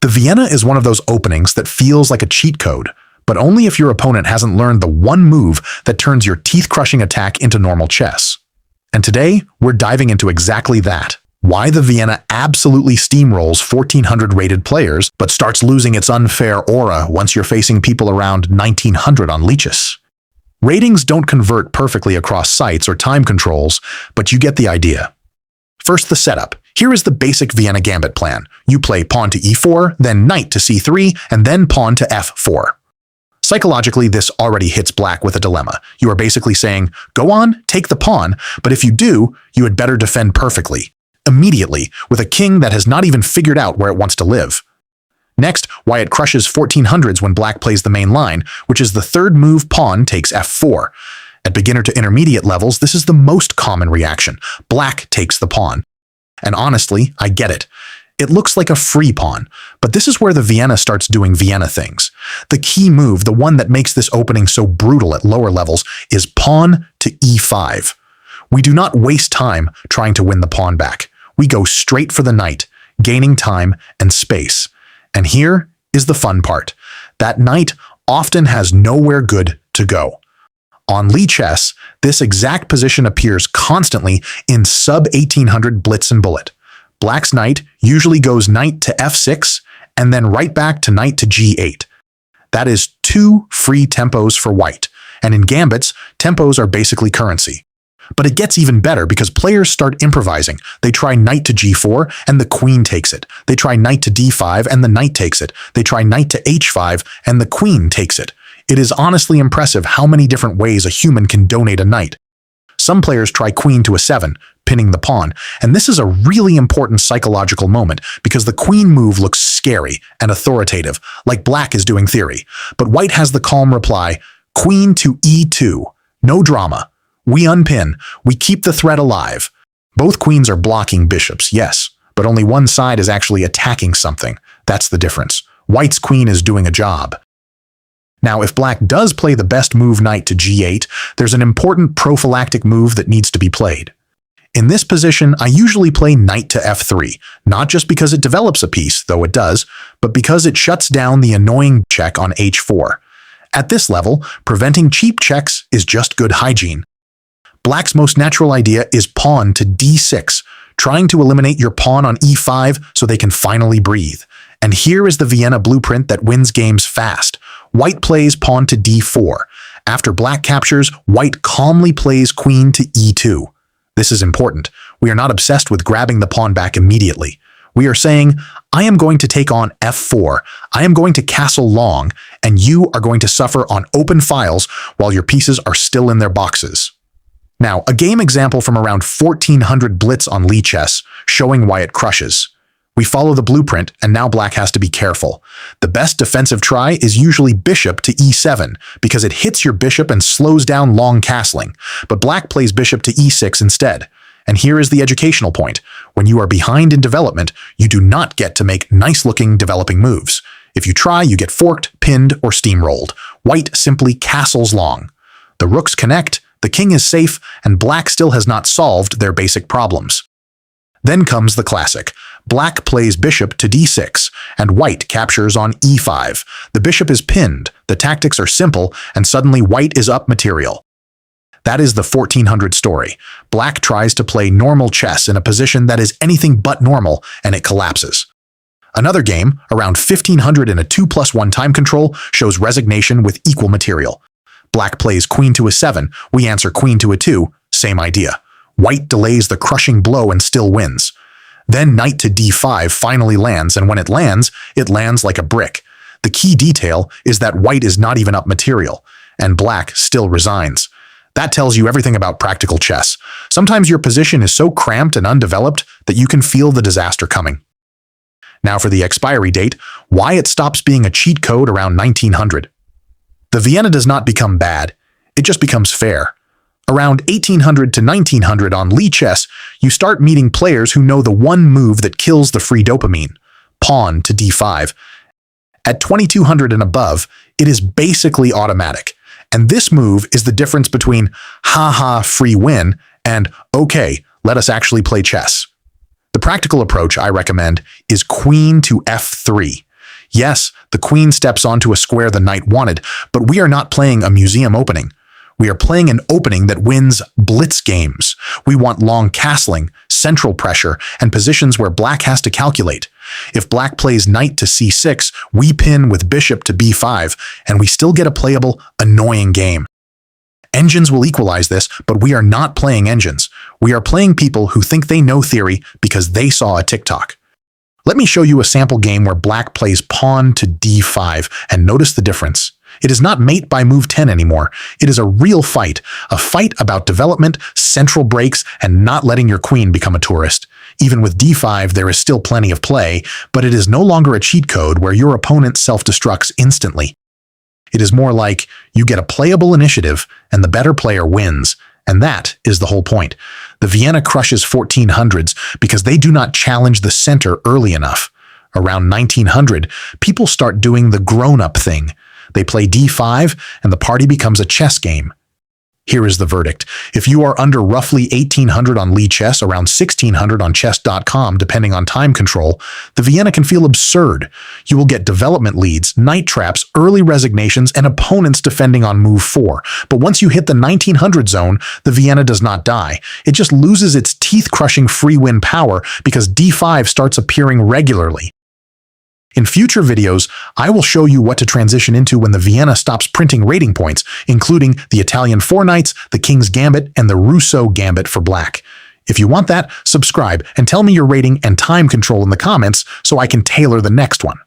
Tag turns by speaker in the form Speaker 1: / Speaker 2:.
Speaker 1: The Vienna is one of those openings that feels like a cheat code, but only if your opponent hasn't learned the one move that turns your teeth-crushing attack into normal chess. And today, we're diving into exactly that. Why the Vienna absolutely steamrolls 1400 rated players, but starts losing its unfair aura once you're facing people around 1900 on Lichess. Ratings don't convert perfectly across sites or time controls, but you get the idea. First, the setup. Here is the basic Vienna gambit plan. You play pawn to e4, then knight to c3, and then pawn to f4. Psychologically, this already hits black with a dilemma. You are basically saying, go on, take the pawn, but if you do, you had better defend perfectly, immediately, with a king that has not even figured out where it wants to live. Next, Wyatt crushes 1400s when black plays the main line, which is the third move pawn takes f4. At beginner to intermediate levels, this is the most common reaction. Black takes the pawn. And honestly, I get it. It looks like a free pawn, but this is where the Vienna starts doing Vienna things. The key move, the one that makes this opening so brutal at lower levels, is pawn to e5. We do not waste time trying to win the pawn back. We go straight for the knight, gaining time and space. And here is the fun part. That knight often has nowhere good to go. On Lichess, this exact position appears constantly in sub-1800 blitz and bullet. Black's knight usually goes knight to f6 and then right back to knight to g8. That is 2 free tempos for white, and in gambits, tempos are basically currency. But it gets even better because players start improvising. They try knight to g4 and the queen takes it. They try knight to d5 and the knight takes it. They try knight to h5 and the queen takes it. It is honestly impressive how many different ways a human can donate a knight. Some players try queen to a7, pinning the pawn, and this is a really important psychological moment because the queen move looks scary and authoritative, like black is doing theory. But white has the calm reply, queen to e2. No drama. We unpin. We keep the threat alive. Both queens are blocking bishops, yes, but only one side is actually attacking something. That's the difference. White's queen is doing a job. Now, if black does play the best move knight to g8, there's an important prophylactic move that needs to be played. In this position, I usually play knight to f3, not just because it develops a piece, though it does, but because it shuts down the annoying check on h4. At this level, preventing cheap checks is just good hygiene. Black's most natural idea is pawn to d6, trying to eliminate your pawn on e5 so they can finally breathe. And here is the Vienna blueprint that wins games fast. White plays pawn to d4. After black captures, white calmly plays queen to e2. This is important. We are not obsessed with grabbing the pawn back immediately. We are saying, I am going to take on f4, I am going to castle long, and you are going to suffer on open files while your pieces are still in their boxes. Now, a game example from around 1400 blitz on Lichess, showing why it crushes. We follow the blueprint, and now black has to be careful. The best defensive try is usually bishop to e7, because it hits your bishop and slows down long castling, but black plays bishop to e6 instead. And here is the educational point. When you are behind in development, you do not get to make nice-looking developing moves. If you try, you get forked, pinned, or steamrolled. White simply castles long. The rooks connect, the king is safe, and black still has not solved their basic problems. Then comes the classic. Black plays bishop to d6, and white captures on e5. The bishop is pinned, the tactics are simple, and suddenly white is up material. That is the 1400 story. Black tries to play normal chess in a position that is anything but normal, and it collapses. Another game, around 1500 in a 2+1 time control, shows resignation with equal material. Black plays queen to a7, we answer queen to a2, same idea. White delays the crushing blow and still wins. Then knight to d5 finally lands, and when it lands like a brick. The key detail is that white is not even up material, and black still resigns. That tells you everything about practical chess. Sometimes your position is so cramped and undeveloped that you can feel the disaster coming. Now for the expiry date, why it stops being a cheat code around 1900. The Vienna does not become bad, it just becomes fair. Around 1800 to 1900 on Lichess, you start meeting players who know the one move that kills the free dopamine, pawn to d5. At 2200 and above, it is basically automatic. And this move is the difference between haha free win and okay, let us actually play chess. The practical approach I recommend is queen to f3. Yes, the queen steps onto a square the knight wanted, but we are not playing a museum opening. We are playing an opening that wins blitz games. We want long castling, central pressure, and positions where black has to calculate. If black plays knight to c6, we pin with bishop to b5, and we still get a playable, annoying game. Engines will equalize this, but we are not playing engines. We are playing people who think they know theory because they saw a TikTok. Let me show you a sample game where black plays pawn to d5, and notice the difference. It is not mate by move 10 anymore. It is a real fight, a fight about development, central breaks, and not letting your queen become a tourist. Even with d5, there is still plenty of play, but it is no longer a cheat code where your opponent self-destructs instantly. It is more like you get a playable initiative and the better player wins, and that is the whole point. The Vienna crushes 1400s because they do not challenge the center early enough. Around 1900, people start doing the grown-up thing. They play d5 and the party becomes a chess game. Here is the verdict. If you are under roughly 1800 on Lee Chess, around 1600 on chess.com, depending on time control, the Vienna can feel absurd. You will get development leads, knight traps, early resignations, and opponents defending on move 4. But once you hit the 1900 zone, the Vienna does not die. It just loses its teeth-crushing free win power because d5 starts appearing regularly. In future videos, I will show you what to transition into when the Vienna stops printing rating points, including the Italian Four Knights, the King's Gambit, and the Rousseau Gambit for black. If you want that, subscribe and tell me your rating and time control in the comments so I can tailor the next one.